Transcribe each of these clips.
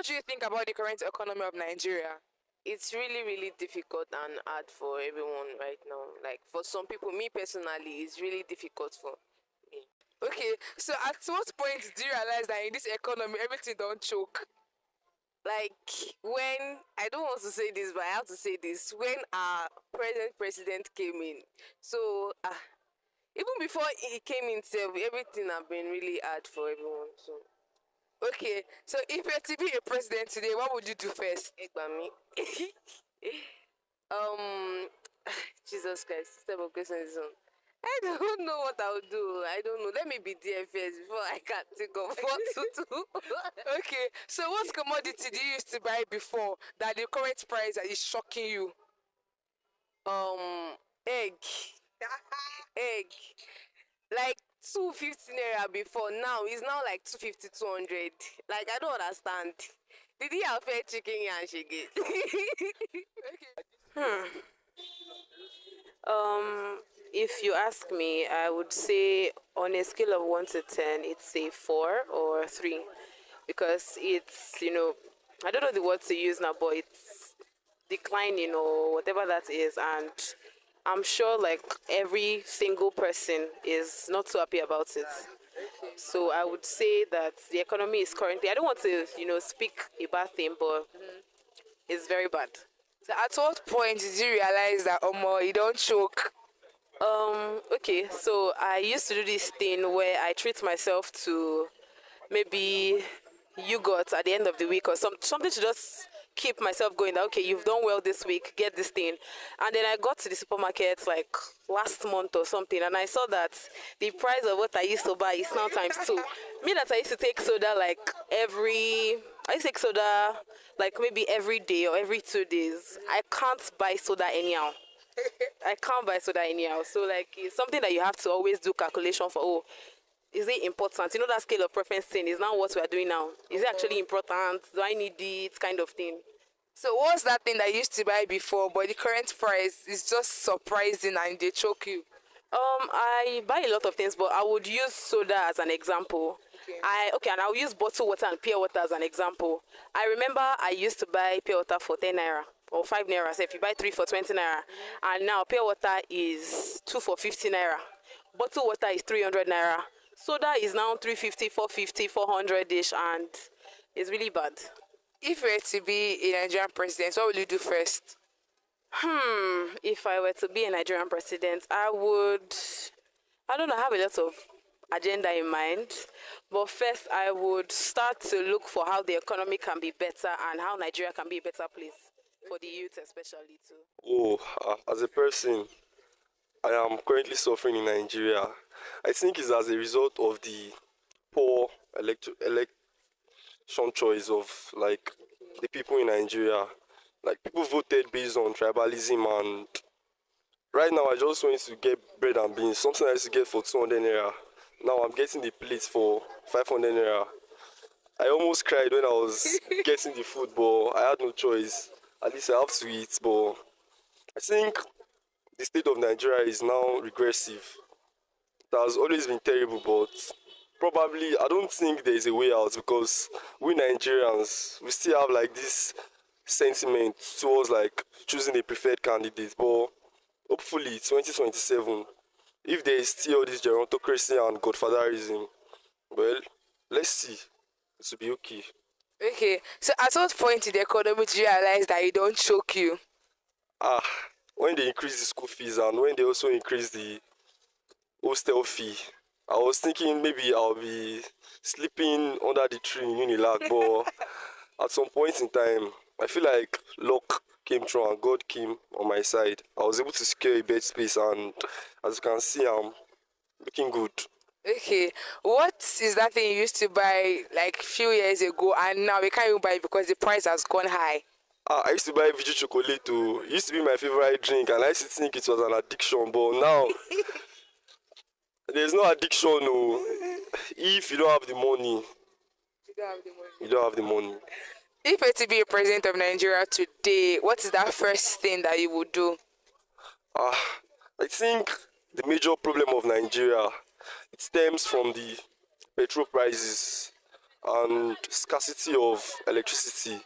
what do you think about the current economy of Nigeria? It's really, really difficult and hard for everyone right now. Like for some people, me personally, it's really difficult for me. Okay, so at what point do you realize that in this economy everything don't choke? Like when I don't want to say this, but I have to say this. When our present president came in, so even before he came in, everything have been really hard for everyone. So Okay, so if you were to be a president today, what would you do first? Egbami. um, Jesus Christ, step of question is on. I don't know what I would do. I don't know. Let me be there first before I can think of what to do. Okay, so what commodity do you used to buy before that the current price that is shocking you? Egg. Egg. Like 250 naira before, now it's now like 250, 200. Like I don't understand. Did he have fair chicken and shege? If you ask me, I would say on a scale of 1 to 10, it's a 4 or 3, because it's, I don't know the word to use now, but it's declining or whatever that is, and I'm sure like every single person is not so happy about it. So I would say that the economy is currently, I don't want to, speak a bad thing, but it's very bad. So at what point did you realize that you don't choke? Okay, so I used to do this thing where I treat myself to maybe yogurt at the end of the week or something to just keep myself going. That okay, you've done well this week, get this thing. And then I got to the supermarket like last month or something, and I saw that the price of what I used to buy is now times 2. Me that I used to take soda like I used to take soda like maybe every day or every 2 days. I can't buy soda anyhow. I can't buy soda anyhow. So like it's something that you have to always do calculation for. Oh, is it important? That scale of preference thing is now what we are doing now. Is it actually important? Do I need it? Kind of thing. So what's that thing that you used to buy before, but the current price is just surprising and they choke you? I buy a lot of things, but I would use soda as an example. And I'll use bottled water and pure water as an example. I remember I used to buy pure water for 10 naira or 5 naira. So if you buy 3 for 20 naira, and now pure water is 2 for 50 naira. Bottled water is 300 naira. Soda is now 350, 450, 400 ish, and it's really bad. If you were to be a Nigerian president, what will you do first? If I were to be a Nigerian president, I don't know, I have a lot of agenda in mind. But first, I would start to look for how the economy can be better and how Nigeria can be a better place for the youth especially too. As a person, I am currently suffering in Nigeria. I think it's as a result of the poor election choice of like the people in Nigeria. Like people voted based on tribalism, and right now I just want to get bread and beans. Something I used to get for 200 naira. Now I'm getting the plates for 500 naira. I almost cried when I was getting the food, but I had no choice. At least I have to eat. But I think the state of Nigeria is now regressive. It has always been terrible, but probably I don't think there is a way out, because we Nigerians, we still have like this sentiment towards like choosing a preferred candidate. But hopefully 2027, if there is still all this gerontocracy and godfatherism, well, let's see, it will be okay. Okay, so at what point in the economy do you realize that it don't choke you? When they increase the school fees and when they also increase the hostel fee, I was thinking maybe I'll be sleeping under the tree in Unilag, but at some point in time, I feel like luck came through and God came on my side. I was able to secure a bed space, and as you can see, I'm looking good. Okay, what is that thing you used to buy like few years ago and now we can't even buy it because the price has gone high? I used to buy Vigi chocolate too. It used to be my favorite drink, and I used to think it was an addiction, but now there's no addiction. No. If you don't have the money, You don't have the money. you don't have the money. If you were to be a president of Nigeria today, what is that first thing that you would do? I think the major problem of Nigeria, it stems from the petrol prices and scarcity of electricity.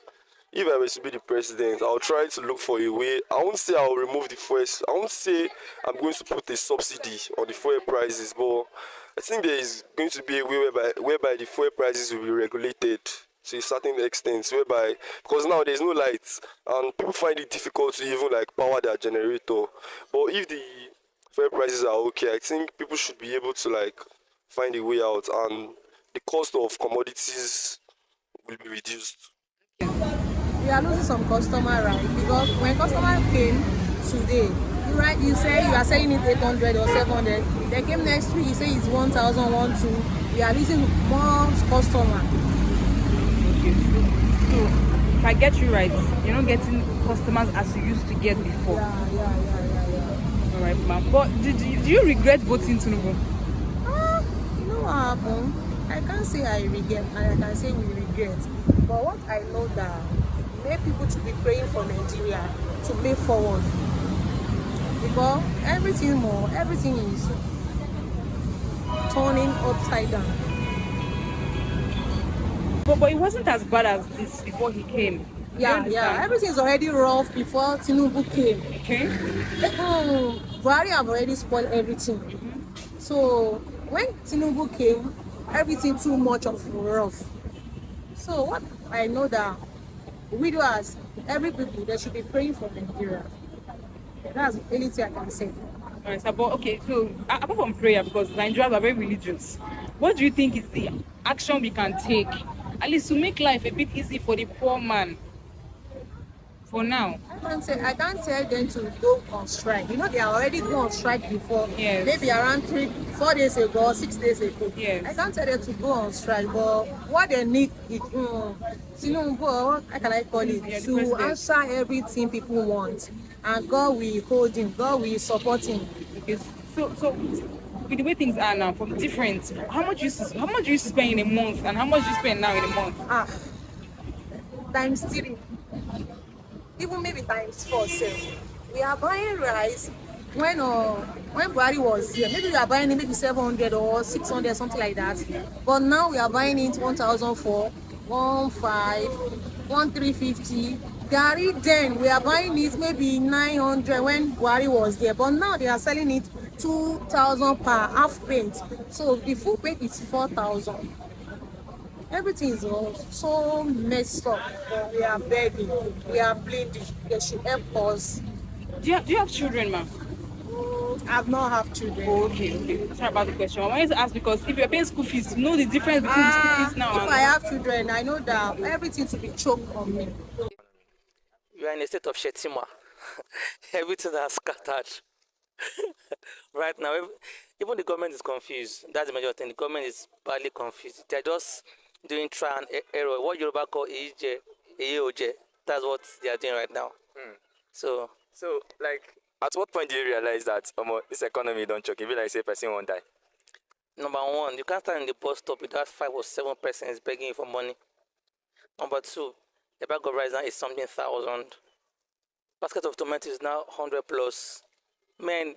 If I were to be the president, I'll try to look for a way. I won't say I'll remove the fuel. I won't say I'm going to put a subsidy on the fuel prices, but I think there is going to be a way whereby the fuel prices will be regulated to a certain extent, whereby because now there's no lights and people find it difficult to even like power their generator. But if the fuel prices are okay, I think people should be able to like find a way out, and the cost of commodities will be reduced. We are losing some customer, right? Because when customer came today, you say you are selling it 800 or 700. They came next week, you say it's 1,000, 1,200. We are losing more customer. Okay. So if I get you right, you're not getting customers as you used to get before. Yeah. All right, ma'am. But do you regret voting Tinubu? You know what happened? I can't say I regret, and I can say we regret. But what I know that make people to be praying for Nigeria to move forward. Because everything is turning upside down. But it wasn't as bad as this before he came. Yeah. Everything's already rough before Tinubu came. Okay. Buhari have already spoiled everything. So when Tinubu came, everything too much of rough. So what I know that widowers, every people, they should be praying for Nigeria. That's the only thing I can say. All right, sir. But okay, so apart from prayer, because Nigerians are very religious, what do you think is the action we can take, at least to make life a bit easy for the poor man? For now, I can't tell them to go on strike. You know, they are already go on strike before. Yes. Maybe around 4 days ago, 6 days ago. Yes. I can't tell them to go on strike, but what they need is, how can I call it? Yeah, to answer everything people want. And God will hold him, God will support him. okay. So with the way things are now, from different, how much you used to spend in a month, and how much you spend now in a month? Times 3. Even maybe times 4 sef. We are buying rice when Buhari was here. Maybe we are buying it maybe 700 or 600, something like that. But now we are buying it 1,004, 1,500, 1,350. Gari then we are buying it maybe 900 when Buhari was there. But now they are selling it 2,000 per half pint. So the full pint is 4,000. Everything is so messed up. But we are begging, we are pleading. They should help us. Do you have children, ma'am? I've not have children. Okay. Sorry about the question. I wanted to ask because if you're paying school fees, you know the difference between the school fees now. If I have children, I know that everything to be choked on me. You are in a state of shetima. Everything has scattered. Right now, even the government is confused. That's the major thing. The government is badly confused. They're just doing trial and error. What Yoruba call EOJ. That's what they are doing right now. So like, at what point do you realize that this economy don't choke? If you like say person won't die. number one, you can't stand in the bus stop without 5 or 7 persons begging you for money. Number two, the bag of rice now is something 1,000. Basket of tomatoes is now 100 plus. Man,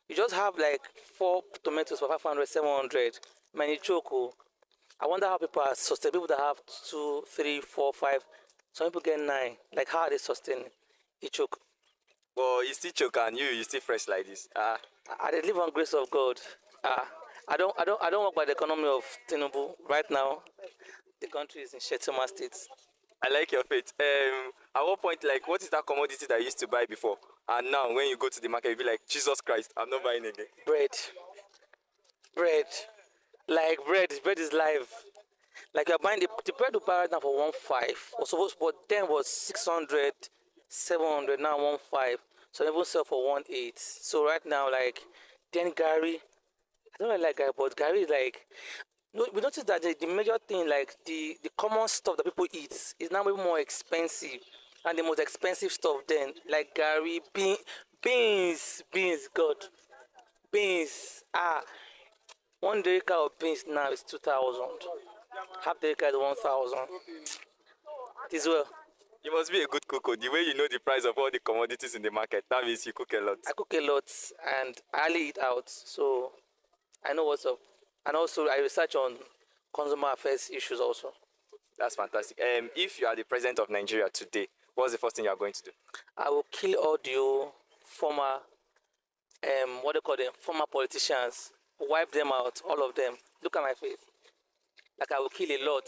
you just have like 4 tomatoes for 500, 700. Man, you choke. I wonder how people are sustained. People that have 2, 3, 4, 5. Some people get 9. Like, how are they sustained? You choke. But you still choke and you still fresh like this. I live on grace of God. I don't work by the economy of Tinubu. Right now, the country is in Shetima State. I like your faith. At what point, like, what is that commodity that you used to buy before? And now, when you go to the market, you be like, Jesus Christ, I'm not buying again. Bread. Like, bread is live. Like, you're buying the bread you buy right now for 1,500. Was supposed, but then was 600, 700, now 1,500. So even sell for 1,800. So right now, like, then Gary, I don't really like Gary, but Gary is like, no, we noticed that the major thing, like the common stuff that people eat, is now way more expensive, and the most expensive stuff then, like Gary, beans, God, beans. 1 acre of beans now is 2,000. Half the acre is 1,000. It is well. You must be a good cook. The way you know the price of all the commodities in the market, that means you cook a lot. I cook a lot, and I only eat out, so I know what's up. And also, I research on consumer affairs issues also. That's fantastic. If you are the president of Nigeria today, what's the first thing you are going to do? I will kill all the former, what do you call them, former politicians, wipe them out, all of them. Look at my face. Like I will kill a lot.